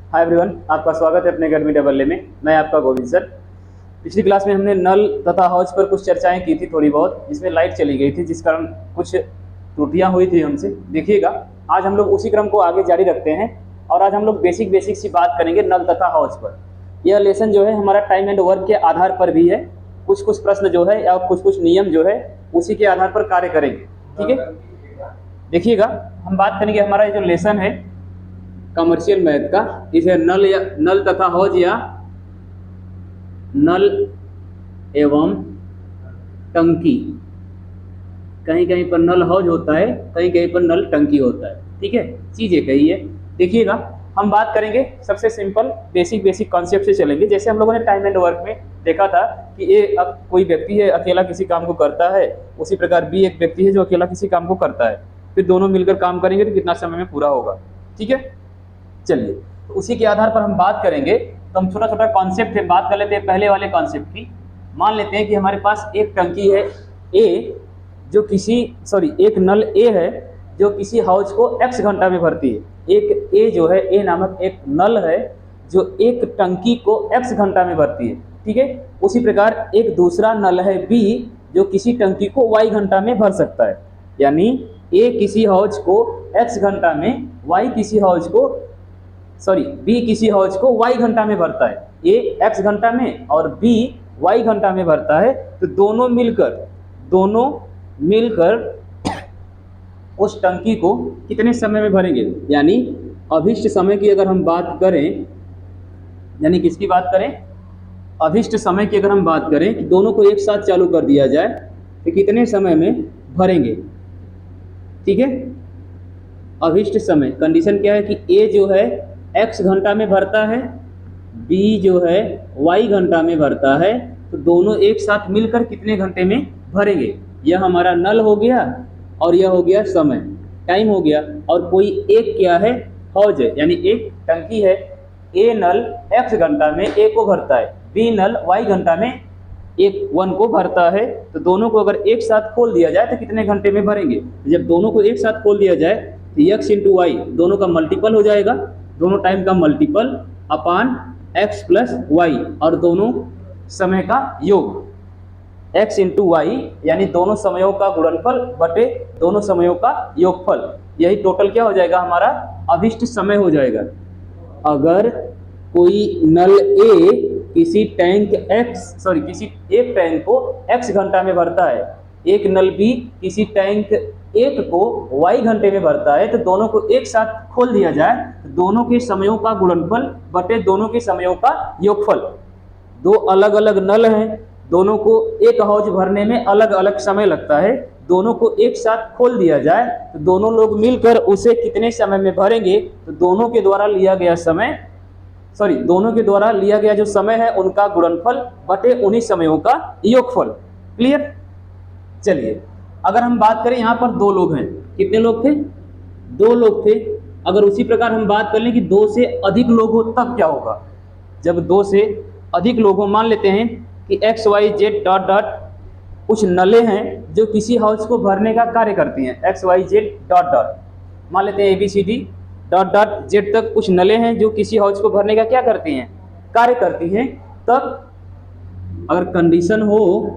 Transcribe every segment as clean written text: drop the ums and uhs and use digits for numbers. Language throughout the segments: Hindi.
हाय एवरीवन, आपका स्वागत है अपने अकेडमी डबल ए में। मैं आपका गोविंद सर। पिछली क्लास में हमने नल तथा हौज पर कुछ चर्चाएं की थी थोड़ी बहुत, जिसमें लाइट चली गई थी, जिस कारण कुछ त्रुटियां हुई थी हमसे। देखिएगा, आज हम लोग उसी क्रम को आगे जारी रखते हैं और आज हम लोग बेसिक सी बात करेंगे नल तथा हौज पर। यह लेसन जो है हमारा टाइम एंड वर्क के आधार पर भी है। कुछ कुछ प्रश्न जो है या कुछ नियम जो है उसी के आधार पर कार्य करेंगे। ठीक है, देखिएगा, हम बात करेंगे हमारा ये जो लेसन है कमर्शियल मैथ का, इसे नल तथा हौज या नल एवं टंकी, कहीं कहीं पर नल हौज होता है, कहीं कहीं पर नल टंकी होता है। ठीक है, चीजें कही है। देखिएगा, हम बात करेंगे सबसे सिंपल बेसिक कॉन्सेप्ट से चलेंगे। जैसे हम लोगों ने टाइम एंड वर्क में देखा था कि ए अब कोई व्यक्ति है अकेला किसी काम को करता है, उसी प्रकार बी एक व्यक्ति है जो अकेला किसी काम को करता है, फिर दोनों मिलकर काम करेंगे तो कितना समय में पूरा होगा। ठीक है, चलिए, तो उसी के आधार पर हम बात करेंगे। तो हम छोटा छोटा कॉन्सेप्ट है बात कर लेते हैं पहले वाले कॉन्सेप्ट की। मान लेते हैं कि हमारे पास एक टंकी है ए, जो एक नल ए है जो किसी हाउस को x घंटा में भरती है। एक ए जो है, ए नामक एक नल है जो एक टंकी को x घंटा में भरती है। ठीक है, उसी प्रकार एक दूसरा नल है बी जो किसी टंकी को y घंटा में भर सकता है। यानी ए किसी हाउस को x घंटा में, बी किसी हाउस को y घंटा में भरता है। ए x घंटा में और बी y घंटा में भरता है, तो दोनों मिलकर उस टंकी को कितने समय में भरेंगे। यानी अभिष्ट समय की अगर हम बात करें, यानी किसकी बात करें, अभिष्ट समय की अगर हम बात करें कि दोनों को एक साथ चालू कर दिया जाए तो कितने समय में भरेंगे। ठीक है, अभिष्ट समय कंडीशन क्या है कि ए जो है x घंटा में भरता है, b जो है y घंटा में भरता है, तो दोनों एक साथ मिलकर कितने घंटे में भरेंगे। यह हमारा नल हो गया और यह हो गया समय, टाइम हो गया। और कोई एक क्या है, हौज है, यानी एक टंकी है। ए नल x घंटा में ए को भरता है, b नल y घंटा में एक 1 को भरता है। तो दोनों को अगर एक साथ खोल दिया जाए तो कितने घंटे में भरेंगे। जब दोनों को एक साथ खोल दिया जाए तो x इंटू वाई दोनों का मल्टीपल हो जाएगा, दोनों टाइम का मल्टीपल अपान x प्लस वाई, और दोनों समय का योग x इंटू वाई, यानी दोनों समयों का गुणनफल बटे दोनों समयों का योगफल। यही टोटल क्या हो जाएगा, हमारा अभिष्ट समय हो जाएगा। अगर कोई नल ए किसी एक टैंक को x घंटा में भरता है, एक नल बी किसी टैंक एक को y घंटे में भरता है, तो दोनों को एक साथ खोल दिया जाए तो दोनों के समयों का गुणनफल बटे दोनों के समयों का योगफल। दो अलग अलग नल हैं, दोनों को एक हौज भरने में अलग अलग समय लगता है, दोनों को एक साथ खोल दिया जाए तो दोनों लोग मिलकर उसे कितने समय में भरेंगे। तो दोनों के द्वारा लिया गया जो समय है उनका गुणनफल बटे उन्हीं समयों का योगफल। क्लियर। चलिए, अगर हम बात करें यहाँ पर दो लोग हैं, कितने लोग थे, 2 लोग थे। अगर उसी प्रकार हम बात कर लें कि 2 से अधिक लोग हो तब क्या होगा। जब 2 से अधिक लोग हो, मान लेते हैं कि x y z dot dot कुछ नलें हैं जो किसी हाउस को भरने का कार्य करती हैं। X y z dot dot, मान लेते हैं ABCD डॉट डॉट जेड तक कुछ नलें हैं जो किसी हाउस को भरने का क्या करती हैं, कार्य करती हैं। तब अगर कंडीशन हो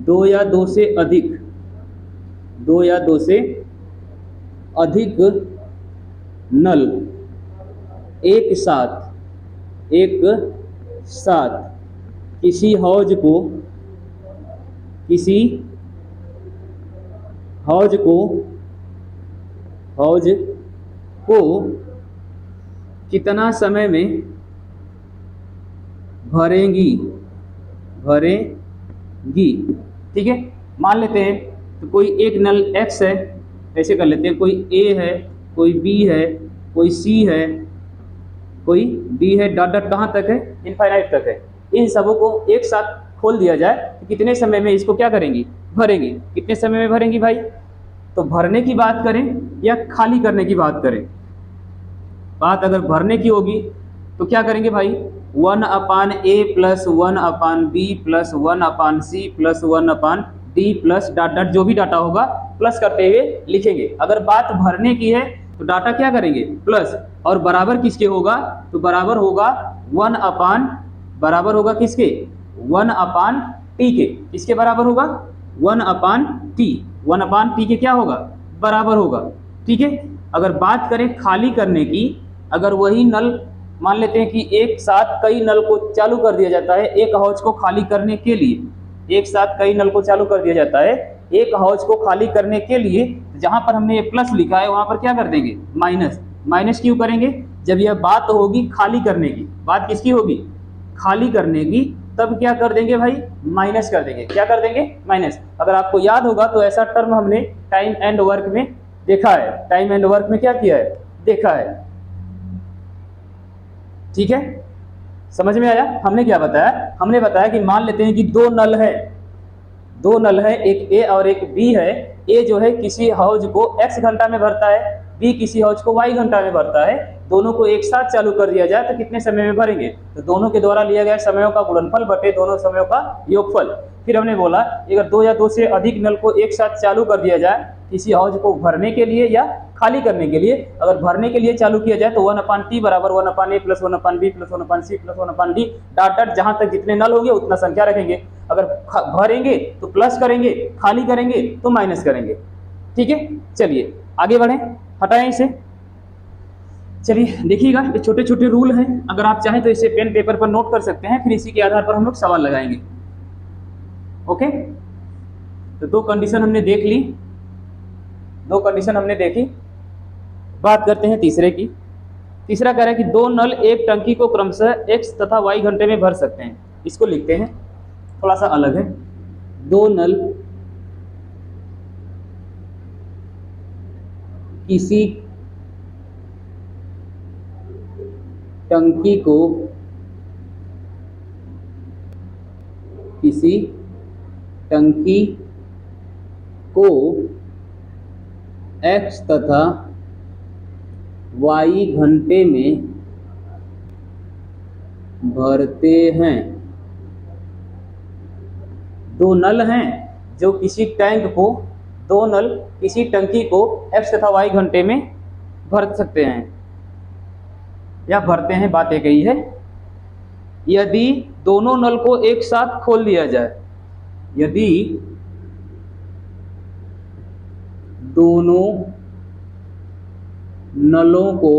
2 या 2 से अधिक नल एक साथ किसी हौज को कितना समय में भरेंगी। ठीक है, मान लेते हैं तो कोई एक नल x है, ऐसे कर लेते हैं, कोई A है, कोई B है, कोई C है, कोई D है, डॉट डॉट कहाँ तक है, इनफाइनाइट तक है। इन सबों को एक साथ खोल दिया जाए तो कितने समय में इसको क्या करेंगी, भरेंगी। कितने समय में भरेंगी भाई, तो भरने की बात करें या खाली करने की बात करें। बात अगर भरने की होगी तो क्या करेंगे भाई, 1/a plus 1/b plus 1/c plus 1/d plus dot dot जो भी डाटा होगा प्लस करते हुए लिखेंगे। अगर बात भरने की है तो डाटा क्या करेंगे प्लस, और बराबर किसके होगा, तो बराबर होगा 1 अपान, बराबर होगा किसके 1 अपान टी के, किसके बराबर होगा 1 अपान टी, 1 अपान टी के क्या होगा बराबर होगा। ठीक है, अगर बात करें खाली करने की, अगर वही नल मान लेते हैं कि एक साथ कई नल को चालू कर दिया जाता है एक हौज को खाली करने के लिए, एक साथ कई नल को चालू कर दिया जाता है एक हौज को खाली करने के लिए, जहां पर हमने ये प्लस लिखा है वहां पर क्या कर देंगे माइनस, माइनस क्यों करेंगे, जब यह बात होगी खाली करने की, बात किसकी होगी खाली करने की, तब क्या कर देंगे भाई माइनस कर देंगे, क्या कर देंगे माइनस। अगर आपको याद होगा तो ऐसा टर्म हमने टाइम एंड वर्क में देखा है, टाइम एंड वर्क में क्या किया है देखा है। ठीक है, समझ में आया। हमने क्या बताया, हमने बताया कि मान लेते हैं कि दो नल है, दो नल है, एक ए और एक बी है। ए जो है किसी हौज को x घंटा में भरता है, बी किसी हौज को y घंटा में भरता है। दोनों को एक साथ चालू कर दिया जाए तो कितने समय में भरेंगे, तो दोनों के द्वारा लिया गया समयों का गुणनफल बटे दोनों समयों का योगफल। फिर हमने बोला अगर दो या दो से अधिक नल को एक साथ चालू कर दिया जाए किसी हौज को भरने के लिए या खाली करने के लिए, अगर भरने के लिए चालू किया जाए तो 1/t बराबर 1/a plus 1/b plus 1/c plus 1/d, dot dot जहां तक जितने नल होंगे उतना संख्या रखेंगे। अगर भरेंगे तो प्लस करेंगे, खाली करेंगे तो माइनस करेंगे। ठीक है, चलिए आगे बढ़ें, हटाएं इसे। चलिए देखिएगा, ये छोटे छोटे रूल हैं, अगर आप चाहें तो इसे पेन पेपर पर नोट कर सकते हैं, फिर इसी के आधार पर हम लोग सवाल लगाएंगे। ओके, तो दो कंडीशन हमने देख ली, दो कंडीशन हमने देखी। बात करते हैं तीसरे की। तीसरा कह रहा है कि दो नल एक टंकी को क्रमशः x तथा y घंटे में भर सकते हैं। इसको लिखते हैं, थोड़ा सा अलग है। दो नल किसी टंकी को x तथा y घंटे में भरते हैं। दो नल हैं जो किसी टैंक को, दो नल किसी टंकी को x तथा y घंटे में भर सकते हैं या भरते हैं, बात एक ही है। यदि दोनों नल को एक साथ खोल दिया जाए, यदि दोनों नलों को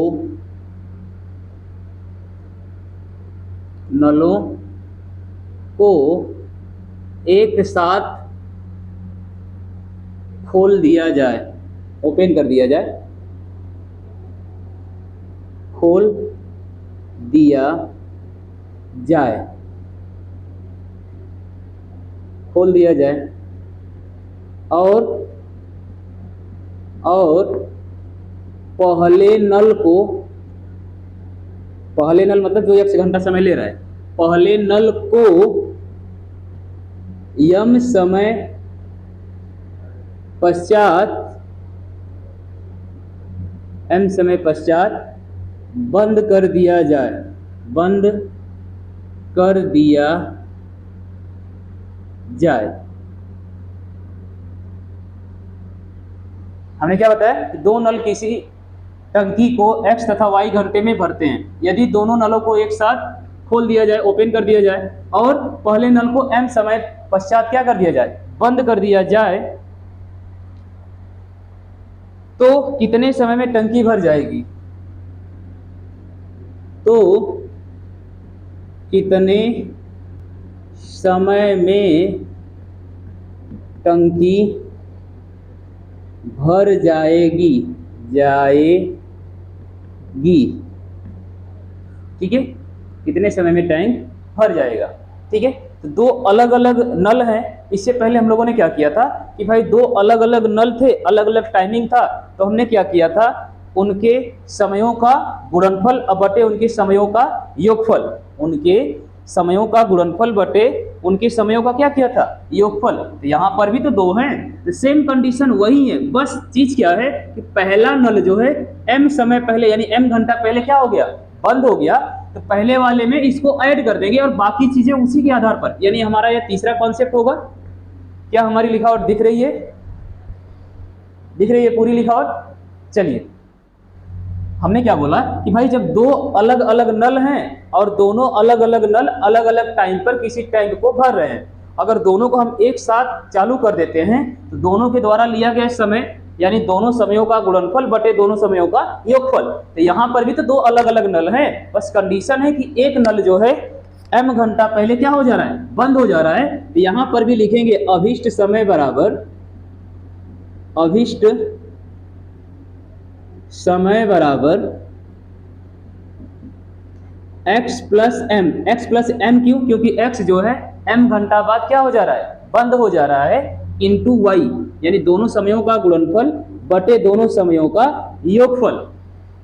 एक साथ खोल दिया जाए, ओपन कर दिया जाए, खोल दिया जाए, खोल दिया जाए और पहले नल को, पहले नल मतलब जो 1 घंटा समय ले रहा है, पहले नल को यम समय पश्चात बंद कर दिया जाए, बंद कर दिया जाए। हमने क्या बताया कि दो नल किसी टंकी को x तथा y घंटे में भरते हैं। यदि दोनों नलों को एक साथ खोल दिया जाए, ओपन कर दिया जाए और पहले नल को m समय पश्चात क्या कर दिया जाए, बंद कर दिया जाए, तो कितने समय में टंकी भर जाएगी, तो कितने समय में टंकी भर जाएगी, ठीक है, कितने समय में टैंक भर जाएगा। ठीक है, तो दो अलग अलग नल हैं। इससे पहले हम लोगों ने क्या किया था कि भाई दो अलग अलग नल थे, अलग अलग टाइमिंग था, तो हमने क्या किया था, उनके समयों का गुणनफल बटे उनके समयों का योगफल, उनके समयों का गुणनफल बटे उनके समयों का क्या किया था, योगफल। तो यहाँ पर भी तो दो हैं, तो सेम कंडीशन वही है, बस चीज क्या है कि पहला नल जो है m समय पहले यानी m घंटा पहले क्या हो गया, बंद हो गया, तो पहले वाले में इसको ऐड कर देंगे और बाकी चीजें उसी के आधार पर, यानी हमारा यह तीसरा कॉन्सेप्ट होगा। क्या हमारी लिखावट दिख रही है, दिख रही है पूरी लिखावट। चलिए हमने क्या बोला कि भाई जब दो अलग अलग नल हैं और दोनों अलग अलग नल अलग अलग टाइम पर किसी टैंक को भर रहे हैं, अगर दोनों को हम एक साथ चालू कर देते हैं तो दोनों के द्वारा लिया गया समय यानी दोनों समयों का गुणनफल बटे दोनों समयों का योगफल। तो यहाँ पर भी तो दो अलग अलग नल हैं, बस कंडीशन है कि एक नल जो है m घंटा पहले क्या हो जा रहा है, बंद हो जा रहा है। तो यहाँ पर भी लिखेंगे अभिष्ट समय बराबर अभिष्ट समय बराबर x plus m. X plus m क्यों? क्योंकि x जो है m घंटा बाद क्या हो जा रहा है, बंद हो जा रहा है, इंटू वाई यानी दोनों समयों का गुणनफल बटे दोनों समयों का योगफल।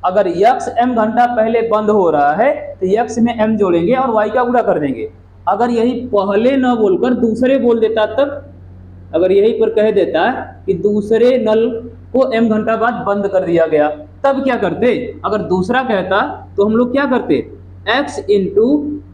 अगर x m घंटा पहले बंद हो रहा है तो x में m जोड़ेंगे और y का गुणा कर देंगे। अगर यही पहले न बोलकर दूसरे बोल देता तब, अगर यही पर कह देता कि दूसरे नल को m घंटा बाद बंद कर दिया गया, तब क्या करते? अगर दूसरा कहता तो हम लोग क्या करते, x into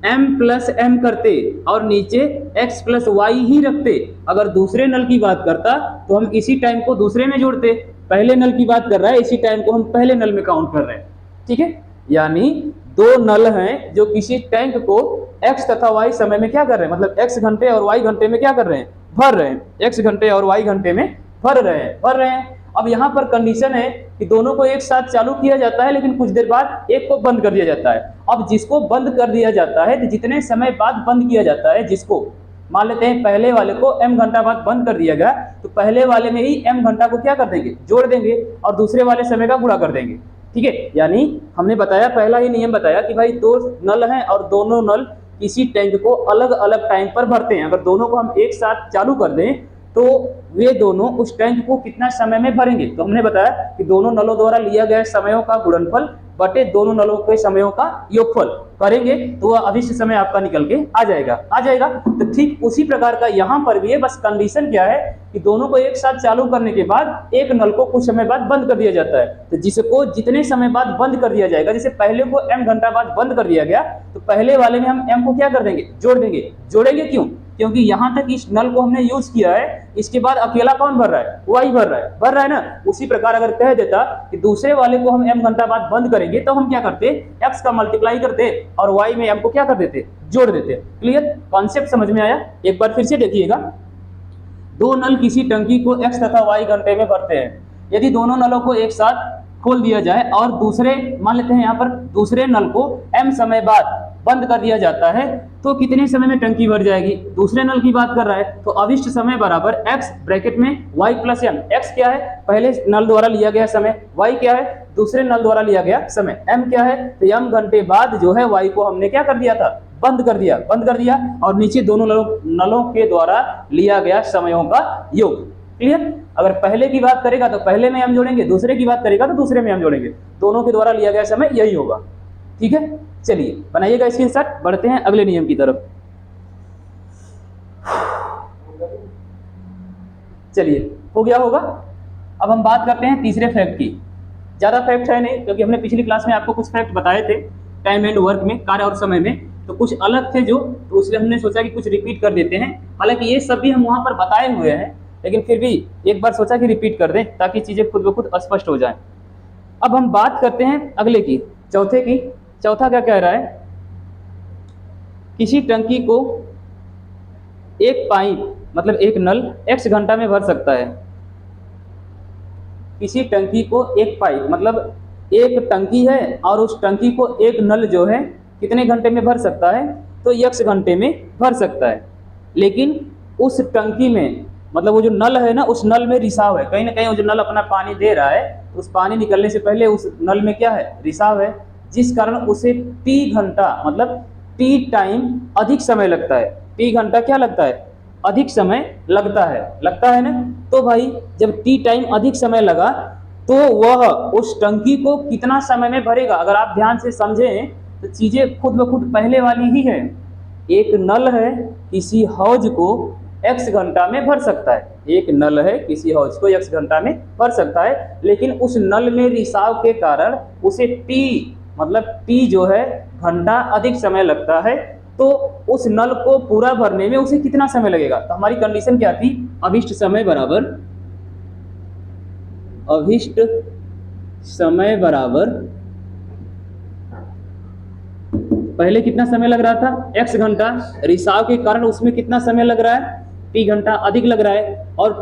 m plus m करते और नीचे x प्लस वाई ही रखते। अगर दूसरे नल की बात करता तो हम इसी टाइम को दूसरे में जोड़ते, पहले नल की बात कर रहा है इसी टाइम को हम पहले नल में काउंट कर रहे हैं। ठीक है, यानी दो नल हैं जो किसी टैंक को x तथा y समय में क्या कर रहे हैं, मतलब x घंटे और y घंटे में क्या कर रहे हैं, भर रहे हैं। x घंटे और y घंटे में भर रहे हैं। अब यहाँ पर कंडीशन है कि दोनों को एक साथ चालू किया जाता है लेकिन कुछ देर बाद एक को बंद कर दिया जाता है। अब जिसको बंद कर दिया जाता है तो जितने समय बाद बंद किया जाता है, जिसको मान लेते हैं पहले वाले को m घंटा बाद बंद कर दिया गया तो पहले वाले में ही m घंटा को क्या कर देंगे, जोड़ देंगे और दूसरे वाले समय का गुणा कर देंगे। ठीक है, यानी हमने बताया, पहला ही नियम बताया कि भाई दो नल हैं और दोनों नल किसी टैंक को अलग अलग टाइम पर भरते हैं। अगर दोनों को हम एक साथ चालू कर दें तो वे दोनों उस टैंक को कितना समय में भरेंगे, तो हमने बताया कि दोनों नलों द्वारा लिया गया समयों का गुणनफल बटे दोनों नलों के समयों का योगफल करेंगे तो वह अभिष्ट समय आपका निकल के आ जाएगा। तो ठीक उसी प्रकार का यहाँ पर भी है, बस कंडीशन क्या है कि दोनों को एक साथ चालू करने के बाद एक नल को कुछ समय बाद बंद कर दिया जाता है। तो जिसको जितने समय बाद बंद कर दिया जाएगा, जैसे पहले को m घंटा बाद बंद कर दिया गया तो पहले वाले में हम m को क्या कर देंगे, जोड़ देंगे। जोड़ेंगे क्यों? क्योंकि यहां तक इस नल को हमने यूज किया है, इसके बाद अकेला कौन भर रहा है, वाई भर रहा है ना। उसी प्रकार अगर कह देता कि दूसरे वाले को हम m घंटा बाद बंद करेंगे तो हम क्या करते, x का मल्टीप्लाई करते और y में m को क्या कर देते, जोड़ देते। क्लियर, कॉन्सेप्ट समझ में आया? एक बार फिर से देखिएगा, दो नल किसी टंकी को x तथा y घंटे में भरते हैं। यदि दोनों नलों को एक साथ खोल दिया जाए और दूसरे, मान लेते हैं यहाँ पर दूसरे नल को m समय बाद बंद कर दिया जाता है तो कितने समय में टंकी भर जाएगी, दूसरे नल की बात कर रहा है। तो अभिष्ट समय बराबर x ब्रैकेट में y प्लस m। x क्या है, पहले नल द्वारा लिया गया समय, y क्या है, दूसरे नल द्वारा लिया गया समय, m क्या है, तो m घंटे बाद जो है y को हमने क्या कर दिया था, बंद कर दिया और नीचे दोनों नलों के द्वारा लिया गया समयों का योग। क्लियर, अगर पहले की बात करेगा तो पहले में हम जोड़ेंगे, दूसरे की बात करेगा तो दूसरे में हम जोड़ेंगे, दोनों के द्वारा लिया गया समय यही होगा। ठीक है, चलिए बनाइएगा स्क्रीनशॉट, बढ़ते हैं अगले नियम की तरफ। चलिए, हो गया होगा। अब हम बात करते हैं तीसरे फैक्ट की। ज्यादा फैक्ट है नहीं क्योंकि हमने पिछली क्लास में आपको कुछ फैक्ट बताए थे टाइम एंड वर्क में, कार्य और समय में, तो कुछ अलग थे जो, तो उसलिए हमने सोचा कि कुछ रिपीट कर देते हैं। हालांकि ये सब भी हम वहां पर बताए हुए हैं लेकिन फिर भी एक बार सोचा कि रिपीट कर दें ताकि चीजें खुद ब खुद स्पष्ट हो जाएं। अब हम बात करते हैं अगले की, चौथे की। चौथा क्या कह रहा है, किसी टंकी को एक पाइप मतलब एक नल x घंटा में भर सकता है। किसी टंकी को एक पाइप मतलब एक टंकी है और उस टंकी को एक नल जो है कितने घंटे में भर सकता है, तो x घंटे में भर सकता है। लेकिन उस टंकी में मतलब वो जो नल है ना, उस नल में रिसाव है, कहीं ना कहीं वो जो नल अपना पानी दे रहा है उस पानी निकलने से पहले उस नल में क्या है, रिसाव है, जिस कारण उसे t घंटा मतलब t टाइम अधिक समय लगता है। t घंटा क्या लगता है, अधिक समय लगता है ना। तो भाई जब t टाइम अधिक समय लगा तो वह उस टंकी को कितना समय में भरेगा। अगर आप ध्यान से समझें तो चीजें खुद ब खुद पहले वाली ही है। एक नल है किसी हौज को x घंटा में भर सकता है, एक नल है किसी हौज को x घंटा में भर सकता है, लेकिन उस नल में रिसाव के कारण उसे t मतलब t जो है घंटा अधिक समय लगता है। तो उस नल को पूरा भरने में उसे कितना समय लगेगा। तो हमारी कंडीशन क्या थी, अभिष्ट समय बराबर पहले कितना समय लग रहा था, x घंटा, रिसाव के कारण उसमें कितना समय लग रहा है, t घंटा अधिक लग रहा है, और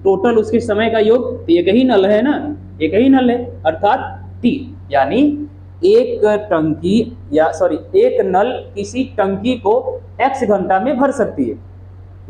टोटल उसके समय का योग, तो एक ही नल है ना, एक ही नल है अर्थात t, यानी एक नल किसी टंकी को x घंटा में भर सकती है,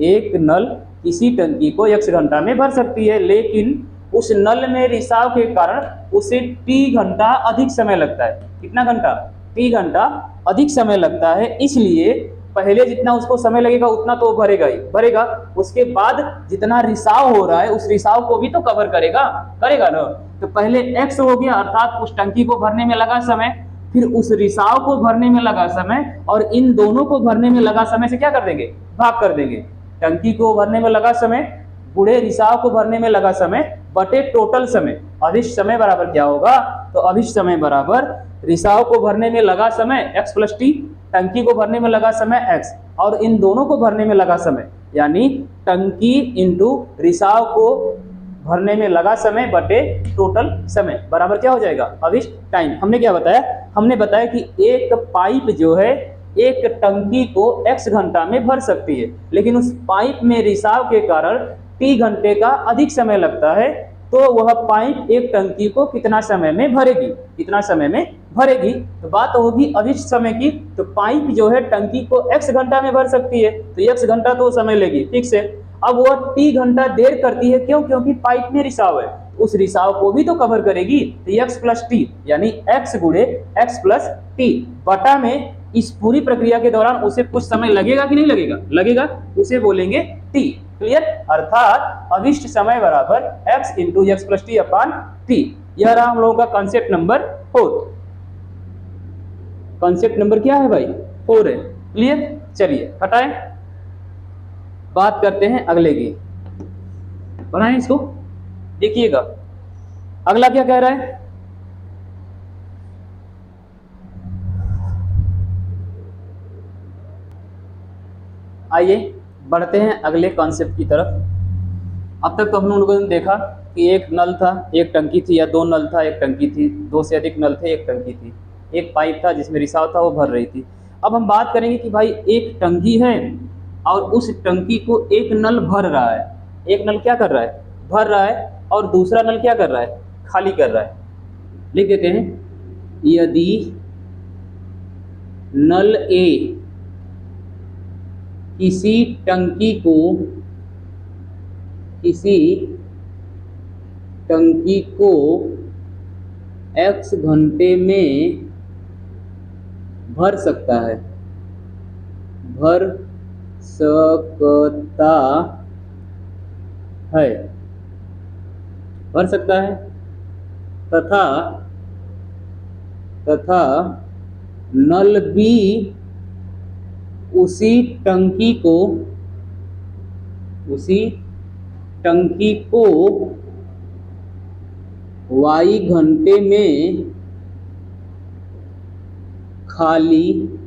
एक नल किसी टंकी को x घंटा में भर सकती है, लेकिन उस नल में रिसाव के कारण उसे t घंटा अधिक समय लगता है। कितना घंटा, t घंटा अधिक समय लगता है, इसलिए पहले जितना उसको समय लगेगा उतना तो भरेगा ही भरेगा, उसके बाद जितना रिसाव हो रहा है उस रिसाव को भी तो कवर करेगा ना। तो पहले x हो गया अर्थात उस टंकी को भरने में लगा समय, फिर उस रिसाव को भरने में लगा समय, और इन दोनों को भरने में लगा समय से क्या कर देंगे, भाग कर देंगे। टंकी को भरने में लगा समय गुणे रिसाव को भरने में लगा समय बटे टोटल समय, अभिष्ट समय बराबर क्या होगा, तो अभिष्ट समय बराबर रिसाव को भरने में लगा समय x प्लस टी, टंकी को भरने में लगा समय x, और इन दोनों को भरने में लगा समय, यानी टंकी इंटू रिसाव को भरने में लगा समय बटे टोटल समय बराबर क्या हो जाएगा, अभिष्ट टाइम। हमने क्या बताया, हमने बताया कि एक पाइप जो है एक टंकी को x घंटा में भर सकती है, लेकिन उस पाइप में रिसाव के कारण t घंटे का अधिक समय लगता है, तो वह पाइप एक टंकी को कितना समय में भरेगी, कितना समय में भरेगी। तो बात होगी अभिष्ट समय की, तो पाइप जो है टंकी को x घंटा में भर सकती है, तो x घंटा तो समय लेगी, ठीक से। अब वह t घंटा देर करती है, क्यों, क्योंकि पाइप में रिसाव है, उस रिसाव को भी तो कवर करेगी, तो x प्लस टी, यानी x गुणे x प्लस टी बटा में इस पूरी प्रक्रिया के दौरान उसे कुछ समय लगेगा कि नहीं लगेगा, उसे बोलेंगे t। क्लियर, अर्थात अभिष्ट समय बराबर x into x plus t upon t. यह रहा हम लोगों का कॉन्सेप्ट नंबर 4। कॉन्सेप्ट नंबर क्या है भाई, 4 है। क्लियर, चलिए हटाएं, बात करते हैं अगले की। बनाएं इसको, देखिएगा अगला क्या कह रहा है। आइए बढ़ते हैं अगले कॉन्सेप्ट की तरफ। अब तक तो हम लोगों ने देखा कि एक नल था, एक टंकी थी, या दो नल था, एक टंकी थी, दो से अधिक नल थे, एक टंकी थी, एक पाइप था जिसमें रिसाव था वो भर रही थी। अब हम बात करेंगे कि भाई एक टंकी है और उस टंकी को एक नल भर रहा है, एक नल क्या कर रहा है, भर रहा है, और दूसरा नल क्या कर रहा है, खाली कर रहा है। लिख देते हैं, यदि नल ए किसी टंकी को x घंटे में भर सकता है, तथा नल बी उसी टंकी को y घंटे में खाली कर सकता है।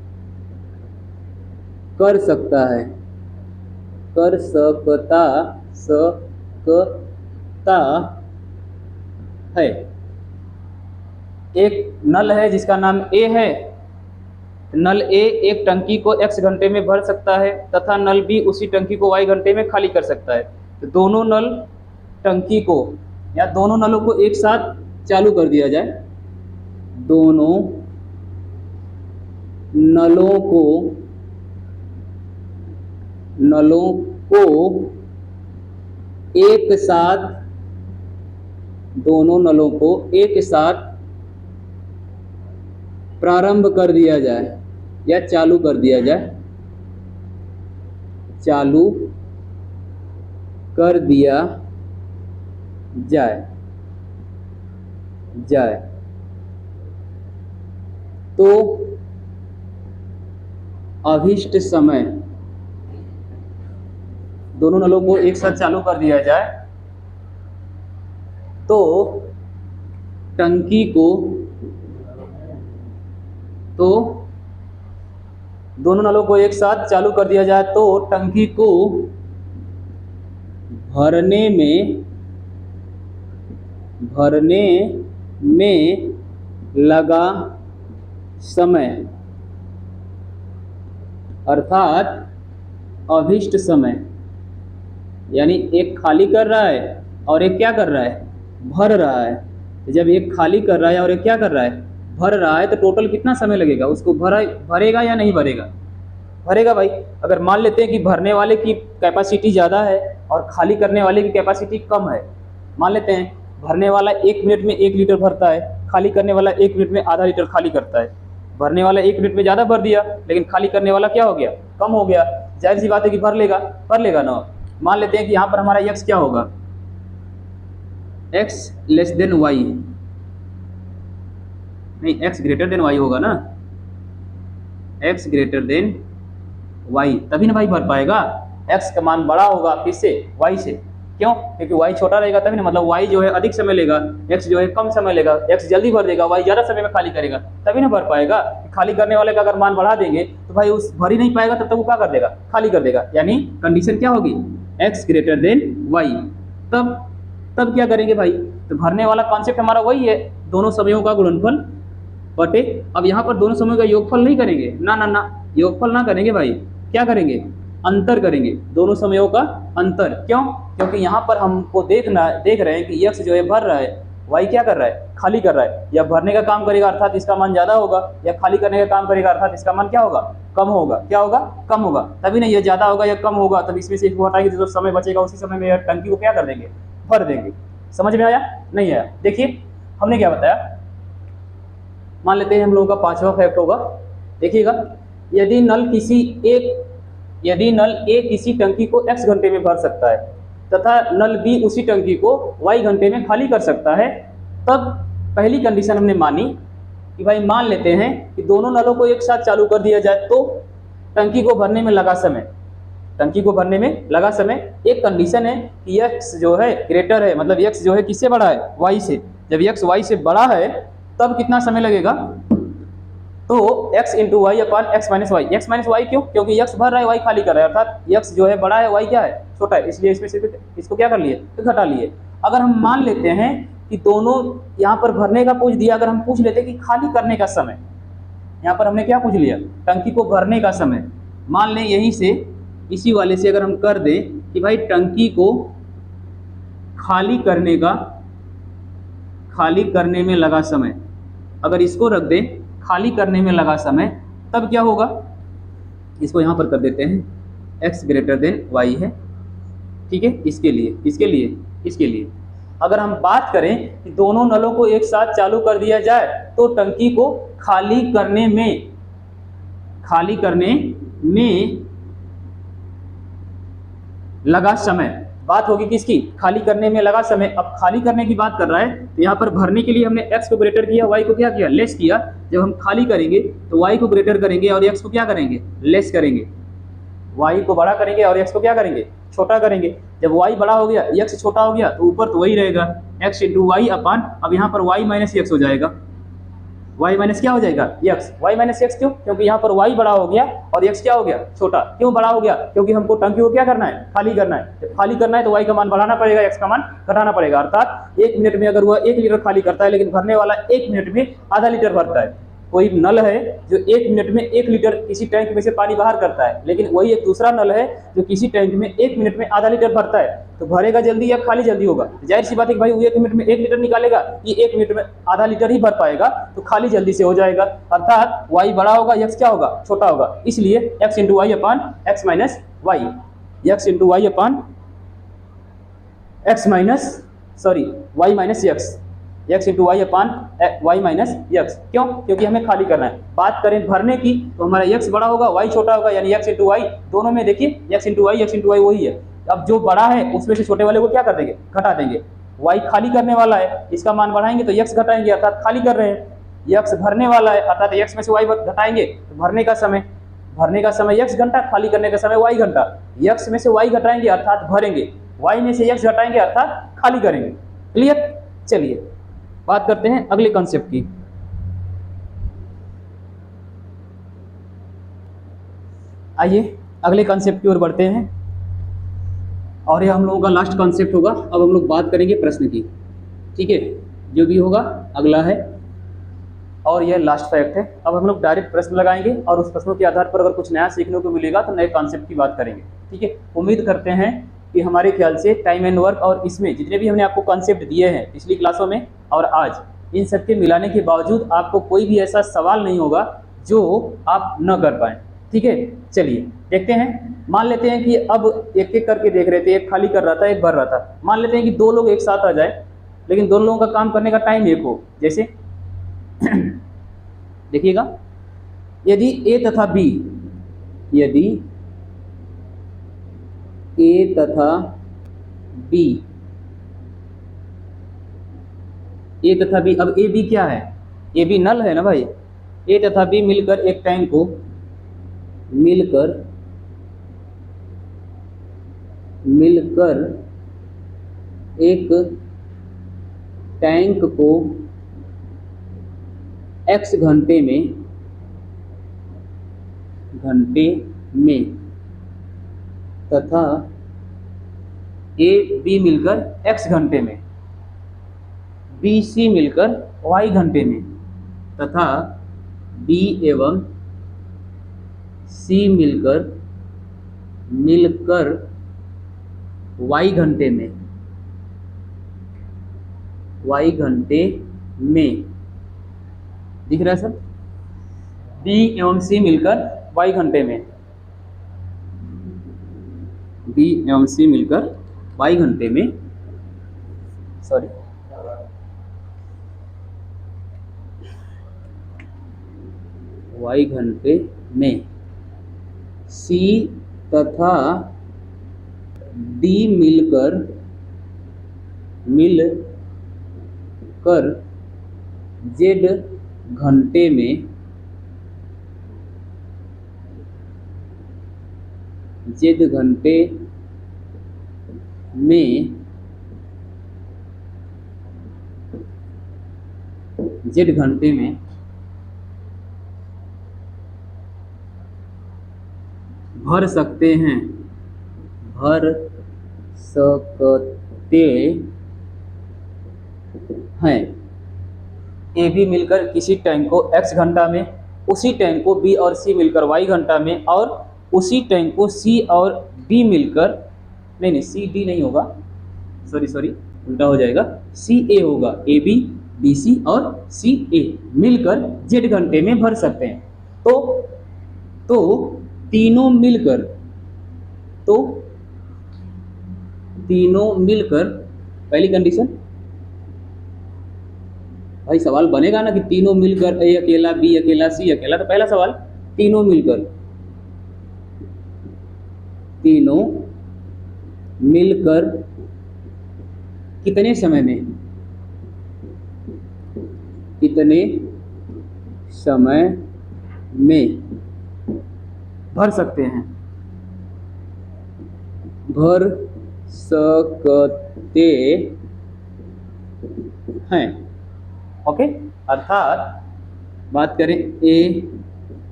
एक नल है जिसका नाम ए है, नल ए एक टंकी को x घंटे में भर सकता है तथा नल बी उसी टंकी को y घंटे में खाली कर सकता है। तो दोनों नल टंकी को या दोनों नलों को एक साथ चालू कर दिया जाए, दोनों नलों को एक साथ प्रारंभ कर दिया जाए या चालू कर दिया जाए तो अभिष्ट समय, दोनों नलों को एक साथ चालू कर दिया जाए तो दोनों नलों को एक साथ चालू कर दिया जाए तो टंकी को भरने में लगा समय अर्थात अभिष्ट समय, यानी एक खाली कर रहा है और एक क्या कर रहा है, भर रहा है। तो जब एक खाली कर रहा है और एक क्या कर रहा है, भर रहा है, तो टोटल कितना समय लगेगा, उसको भरेगा या नहीं भरेगा, भरेगा भाई। अगर मान लेते हैं कि भरने वाले की कैपेसिटी ज़्यादा है और खाली करने वाले की कैपेसिटी कम है, मान लेते हैं भरने वाला 1 मिनट में 1 लीटर भरता है, खाली करने वाला 1 मिनट में आधा लीटर खाली करता है। भरने वाला 1 मिनट में ज़्यादा भर दिया, लेकिन खाली करने वाला क्या हो गया, कम हो गया। जाहिर सी बात है कि भर लेगा ना। मान लेते हैं कि यहाँ पर हमारा x क्या होगा, x लेस देन वाई, नहीं x ग्रेटर देन वाई होगा ना, x ग्रेटर देन वाई, तभी ना भाई भर पाएगा। x का मान बड़ा होगा किससे, y से, क्यों, क्योंकि y छोटा रहेगा तभी ना, मतलब y जो है अधिक समय लेगा, x जो है कम समय लेगा, x जल्दी भर देगा, y ज़्यादा समय में खाली करेगा, तभी ना भर पाएगा। खाली करने वाले का अगर मान बढ़ा देंगे तो भाई उस भर ही नहीं पाएगा, तब तक वो क्या कर देगा, खाली कर देगा। यानी कंडीशन क्या होगी, x ग्रेटर देन वाई। तब क्या करेंगे भाई, तो भरने वाला कॉन्सेप्ट हमारा वही है, दोनों समयों का गुणनफल बटे। अब यहाँ पर दोनों समयों का योगफल नहीं करेंगे, ना योगफल ना करेंगे भाई, क्या करेंगे, अंतर करेंगे, दोनों समयों का अंतर। क्यों, क्योंकि यहाँ पर हमको देख रहे हैं कि x जो है भर रहा है, y क्या कर रहा है, खाली कर रहा है। या भरने का काम करेगा अर्थात इसका मान ज़्यादा होगा, या खाली करने का काम करेगा अर्थात इसका मान क्या होगा, कम होगा। क्या होगा, कम होगा, तभी ना ये ज़्यादा होगा या कम होगा, तब इसमें से एक हटाएंगे, जो समय बचेगा उसी समय में टंकी को क्या कर देंगे, भर देंगे। समझ में आया, नहीं आया। देखिए हमने क्या बताया, मान लेते हैं हम लोगों का 5वां फैक्ट होगा, देखिएगा, यदि नल A किसी टंकी को x घंटे में भर सकता है तथा नल B उसी टंकी को y घंटे में खाली कर सकता है, तब पहली कंडीशन हमने मानी कि भाई मान लेते हैं कि दोनों नलों को एक साथ चालू कर दिया जाए तो टंकी को भरने में लगा समय, एक कंडीशन है कि x जो है ग्रेटर है, मतलब x जो है किससे बड़ा है, y से। जब x y से बड़ा है तब कितना समय लगेगा, तो x into y upon x minus Y, क्यों, क्योंकि x भर रहा है, y खाली कर रहा है, अर्थात x जो है बड़ा है, y क्या है, छोटा है, इसलिए इसमें से इसको क्या कर लिए, तो घटा लिए। अगर हम मान लेते हैं कि दोनों यहाँ पर भरने का पूछ दिया, अगर हम पूछ लेते कि खाली करने का समय, यहाँ पर हमने क्या पूछ लिया, टंकी को भरने का समय, मान लें यहीं से इसी वाले से अगर हम कर दें कि भाई टंकी को खाली करने में लगा समय, अगर इसको रख दें खाली करने में लगा समय, तब क्या होगा, इसको यहाँ पर कर देते हैं x ग्रेटर देन y है, ठीक है। इसके लिए अगर हम बात करें कि दोनों नलों को एक साथ चालू कर दिया जाए तो टंकी को खाली करने में लगा समय, बात होगी किसकी, खाली करने में लगा समय। अब खाली करने की बात कर रहा है तो यहाँ पर भरने के लिए हमने x को ग्रेटर किया, y को क्या किया, लेस किया। जब हम खाली करेंगे तो y को ग्रेटर करेंगे और x को क्या करेंगे, लेस करेंगे। y को बड़ा करेंगे और x को क्या करेंगे, छोटा करेंगे। जब y बड़ा हो गया, x छोटा हो गया, तो ऊपर तो वही रहेगा x इंटू वाई अपान, अब यहाँ पर y माइनस x हो जाएगा, y माइनस क्या हो जाएगा, x, y माइनस x, क्यों, क्योंकि यहाँ पर y बड़ा हो गया और x क्या हो गया, छोटा। क्यों बड़ा हो गया, क्योंकि हमको टंकी को क्या करना है, खाली करना है। जब खाली करना है तो y का मान बढ़ाना पड़ेगा, x का मान घटाना पड़ेगा। अर्थात 1 मिनट में अगर वह 1 लीटर खाली करता है, लेकिन भरने वाला 1 मिनट में आधा लीटर भरता है। कोई नल है जो 1 मिनट में 1 लीटर किसी टैंक में से पानी बाहर करता है, लेकिन वही एक दूसरा नल है जो किसी टैंक में 1 मिनट में आधा लीटर भरता है, तो भरेगा जल्दी या खाली जल्दी होगा। जाहिर सी बात है कि भाई वो 1 मिनट में 1 लीटर निकालेगा, ये 1 मिनट में आधा लीटर ही भर पाएगा, तो खाली जल्दी से हो जाएगा। अर्थात y बड़ा होगा, x क्या होगा, छोटा होगा। इसलिए x into y upon x minus y, x into y upon y minus x into y upon y minus x. क्यों, क्योंकि हमें खाली करना है। बात करें भरने की तो हमारा x बड़ा होगा, y छोटा होगा, यानी x इंटू वाई, दोनों में देखिए x इंटू वाई वही है। अब जो बड़ा है उसमें से छोटे वाले को क्या कर देंगे, घटा देंगे। y खाली करने वाला है, इसका मान बढ़ाएंगे तो x घटाएंगे, अर्थात खाली कर रहे हैं। x भरने वाला है, अर्थात x में से y घटाएंगे तो भरने का समय x घंटा, खाली करने का समय y घंटा। x में से y घटाएंगे अर्थात भरेंगे, y में से x घटाएंगे अर्थात खाली करेंगे। क्लियर। चलिए बात करते हैं अगले कॉन्सेप्ट की। आइए अगले कॉन्सेप्ट की ओर बढ़ते हैं, और यह हम लोगों का लास्ट कॉन्सेप्ट होगा। अब हम लोग बात करेंगे प्रश्न की, ठीक है। जो भी होगा अगला है, और यह लास्ट फैक्ट है। अब हम लोग डायरेक्ट प्रश्न लगाएंगे और उस प्रश्नों के आधार पर अगर कुछ नया सीखने को मिलेगा तो नए कॉन्सेप्ट की बात करेंगे। ठीक है, उम्मीद करते हैं कि हमारे ख्याल से टाइम एंड वर्क और इसमें जितने भी हमने आपको कॉन्सेप्ट दिए हैं पिछली क्लासों में और आज, इन सब के मिलाने के बावजूद आपको कोई भी ऐसा सवाल नहीं होगा जो आप न कर पाएँ। ठीक है, चलिए देखते हैं। मान लेते हैं कि अब एक एक करके देख रहे थे, एक खाली कर रहा था, एक भर रहा था। मान लेते हैं कि दो लोग एक साथ आ जाए, लेकिन दोनों लोगों का काम करने का टाइम एक हो। जैसे देखिएगा, यदि ए तथा बी, यदि ए तथा बी, ए तथा बी, अब ए बी क्या है? ए बी नल है ना भाई। ए तथा बी मिलकर एक टैंक को मिलकर एक टैंक को x घंटे में तथा ए बी मिलकर x घंटे में, बी सी मिलकर y घंटे में तथा बी एवं सी मिलकर y घंटे में, दिख रहा है सर? बी एवं सी मिलकर y घंटे में, बी एवं सी मिलकर y घंटे में, सॉरी y घंटे में, सी तथा डी मिलकर जेड घंटे में, भर सकते हैं, ए बी मिलकर किसी टैंक को x घंटा में, उसी टैंक को बी और सी मिलकर y घंटा में, और उसी टैंक को सी और डी मिलकर, नहीं सी डी नहीं होगा, सॉरी उल्टा हो जाएगा, सी ए होगा, ए बी बी सी और सी ए मिलकर जेड घंटे में भर सकते हैं। तो तीनों मिलकर, पहली कंडीशन भाई, सवाल बनेगा ना कि तीनों मिलकर, ए अकेला, बी अकेला, सी अकेला, तो पहला सवाल तीनों मिलकर कितने समय में भर सकते हैं, ओके। अर्थात बात करें ए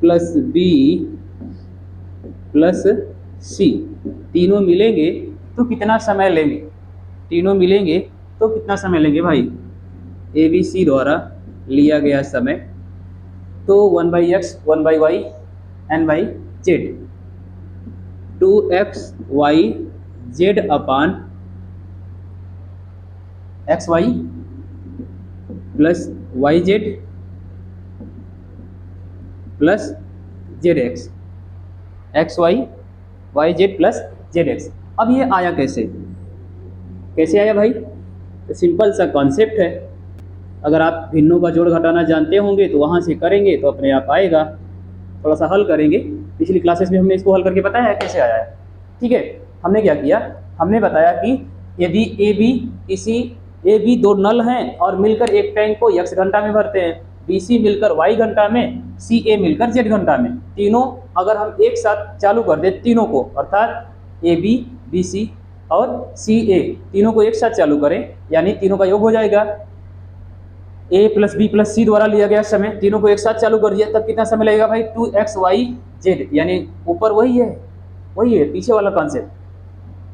प्लस बी प्लस सी, तीनों मिलेंगे तो कितना समय लेंगे? भाई ए बी सी द्वारा लिया गया समय, तो 1/x 1/y n/z, 2x y z अपान xy plus yz plus zx, xy yz plus zx। अब ये आया कैसे आया भाई? तो सिंपल सा कॉन्सेप्ट है। अगर आप भिन्नों का जोड़ घटाना जानते होंगे तो वहाँ से करेंगे तो अपने आप आएगा। थोड़ा सा हल करेंगे, पिछली क्लासेस में हमने इसको हल करके बताया है कैसे आया है। ठीक है, हमने क्या किया, हमने बताया कि यदि ए बी दो नल हैं और मिलकर एक टैंक को x घंटा में भरते हैं, बी सी मिलकर y घंटा में, सी ए मिलकर z घंटा में, तीनों अगर हम एक साथ चालू कर दें तीनों को, अर्थात ए बी बी सी और सी ए तीनों को एक साथ चालू करें, यानी तीनों का योग हो जाएगा। ए प्लस बी प्लस सी द्वारा लिया गया समय, तीनों को एक साथ चालू कर दिया, तब कितना समय लगेगा भाई? 2xyz, यानी ऊपर वही है पीछे वाला कॉन्सेप्ट,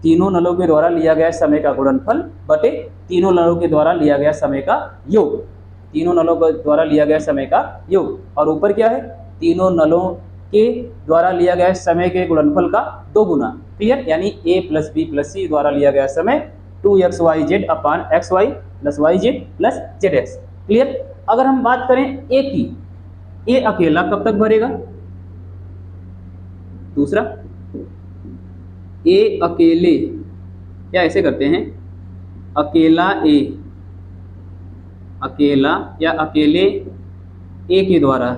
तीनों नलों के द्वारा लिया गया समय का गुणनफल बटे तीनों नलों के द्वारा लिया गया समय का योग। तीनों नलों के द्वारा लिया गया समय का योग, और ऊपर क्या है, तीनों नलों के द्वारा लिया गया समय के गुणनफल का 2 गुना। क्लियर, यानी a प्लस बी प्लस सी द्वारा लिया गया समय 2xyz अपान xy plus yz plus zx। Clear. अगर हम बात करें a की, a अकेला कब तक भरेगा, दूसरा a अकेले, या ऐसे करते हैं अकेला a, अकेला या अकेले a के द्वारा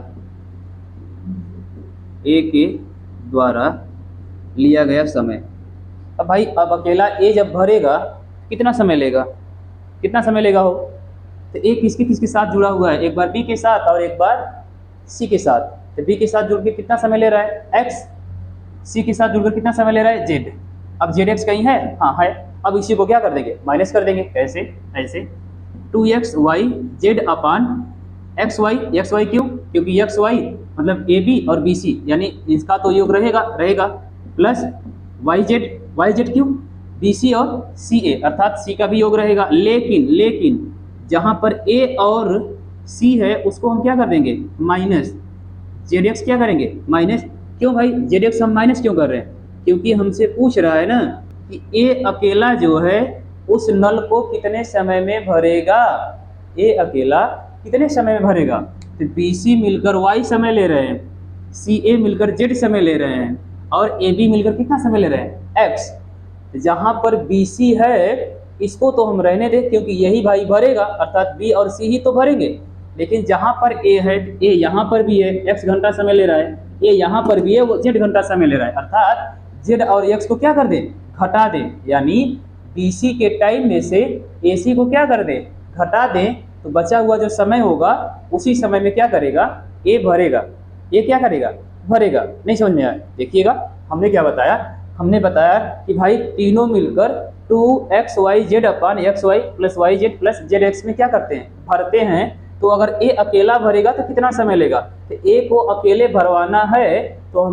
लिया गया समय। अब भाई अब अकेला a जब भरेगा कितना समय लेगा, कितना समय लेगा हो, तो a किसके साथ जुड़ा हुआ है, एक बार b के साथ और एक बार c के साथ। तो b के साथ जुड़कर कितना समय ले रहा है x, c के साथ जुड़कर कितना समय ले रहा है z। अब zx कहीं है, हाँ है। अब इसी को क्या कर देंगे, माइनस कर देंगे। कैसे, ऐसे 2xyz अपान xy क्यों, क्योंकि xy मतलब AB और BC यानी इसका तो योग रहेगा प्लस yz क्यों, BC और CA अर्थात C का भी योग रहेगा। लेकिन जहां पर A और C है उसको हम क्या कर देंगे, माइनस। zx क्या करेंगे, माइनस। क्यों भाई zx हम माइनस क्यों कर रहे हैं, क्योंकि हमसे पूछ रहा है ना कि A अकेला जो है उस नल को कितने समय में भरेगा, A अकेला कितने समय में भरेगा। तो BC मिलकर y समय ले रहे हैं, CA मिलकर z समय ले रहे हैं, और AB मिलकर कितना समय ले रहे हैं, x। जहां पर BC है इसको तो हम रहने दें क्योंकि यही भाई भरेगा, अर्थात B और C ही तो भरेंगे। लेकिन जहां पर A है, A यहाँ पर भी है, x घंटा समय ले रहा है, A यहाँ पर भी है, वो z घंटा समय ले रहा है, अर्थात z और x को क्या कर दें, घटा दें। यानी BC के टाइम में से AC को क्या कर दें, घटा दें, तो बचा हुआ जो समय होगा उसी समय में क्या करेगा, A भरेगा। ये क्या करेगा, भरेगा। नहीं समझ में आया, देखिएगा हमने क्या बताया, हमने बताया कि भाई तीनों मिलकर 2xyz अपान xy plus yz plus zx में क्या करते हैं, भरते हैं। तो अगर A अकेला भरेगा तो कितना समय लेगा, तो A को अकेले भरवाना है तो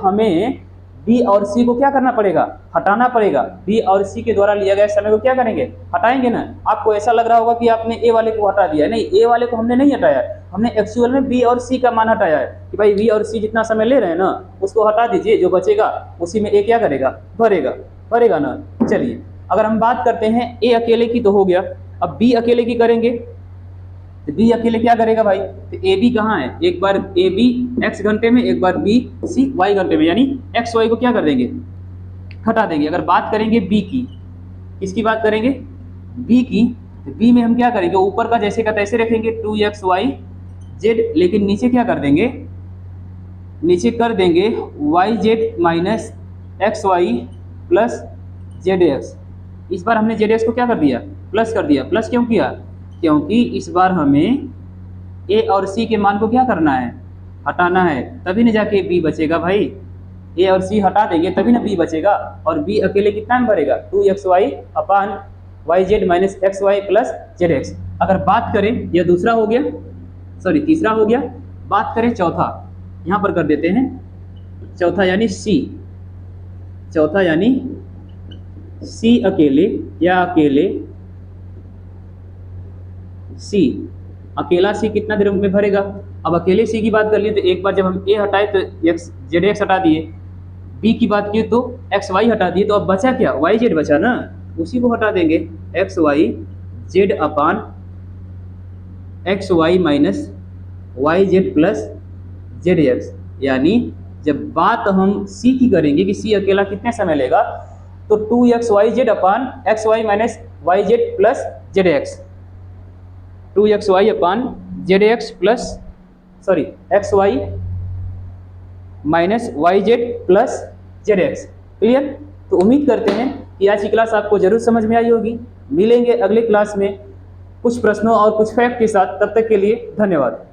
हमें B और C को क्या करना पड़ेगा, हटाना पड़ेगा। B और C के द्वारा लिया गया समय को क्या करेंगे, हटाएंगे ना। आपको ऐसा लग रहा होगा कि आपने A वाले को हटा दिया है, नहीं, A वाले को हमने नहीं हटाया, हमने एक्चुअल में B और C का मान हटाया है कि भाई B और C जितना समय ले रहे हैं ना उसको हटा दीजिए, जो बचेगा उसी में A क्या करेगा, भरेगा ना। चलिए अगर हम बात करते हैं A अकेले की तो हो गया, अब B अकेले की करेंगे तो B अकेले क्या करेगा भाई, तो AB कहाँ है, एक बार AB x घंटे में, एक बार BC y घंटे में, यानी x y को क्या कर देंगे, हटा देंगे। अगर बात करेंगे B की, किसकी बात करेंगे, B की, तो B में हम क्या करेंगे, ऊपर का जैसे का तैसे रखेंगे 2xyz, लेकिन नीचे क्या कर देंगे, नीचे कर देंगे yz minus xy plus zx। इस बार हमने zx को क्या कर दिया, प्लस कर दिया। प्लस क्यों किया, क्योंकि इस बार हमें A और C के मान को क्या करना है, हटाना है, तभी न जाके B बचेगा भाई। A और C हटा देंगे तभी ना B बचेगा, और B अकेले कितना में भरेगा, 2xy अपान yz minus xy plus zx। अगर बात करें, यह दूसरा हो गया, सॉरी तीसरा हो गया। बात करें चौथा, यहाँ पर कर देते हैं चौथा यानी C, चौथा यानी C अकेले या अकेले C, अकेला C कितना देर में भरेगा। अब अकेले C की बात कर लिए तो एक बार जब हम A हटाए तो zx हटा दिए, B की बात की तो xy हटा दिए, तो अब बचा क्या, yz बचा ना, उसी को हटा देंगे, xyz अपान xy minus yz plus zx। यानी जब बात हम C की करेंगे कि C अकेला कितने समय लेगा, तो 2xyz अपान xy minus yz plus zx, 2xy अपान zx plus sorry xy minus yz plus zx। Clear. तो उम्मीद करते हैं कि आज की क्लास आपको जरूर समझ में आई होगी। मिलेंगे अगले क्लास में कुछ प्रश्नों और कुछ फैक्ट के साथ, तब तक के लिए धन्यवाद।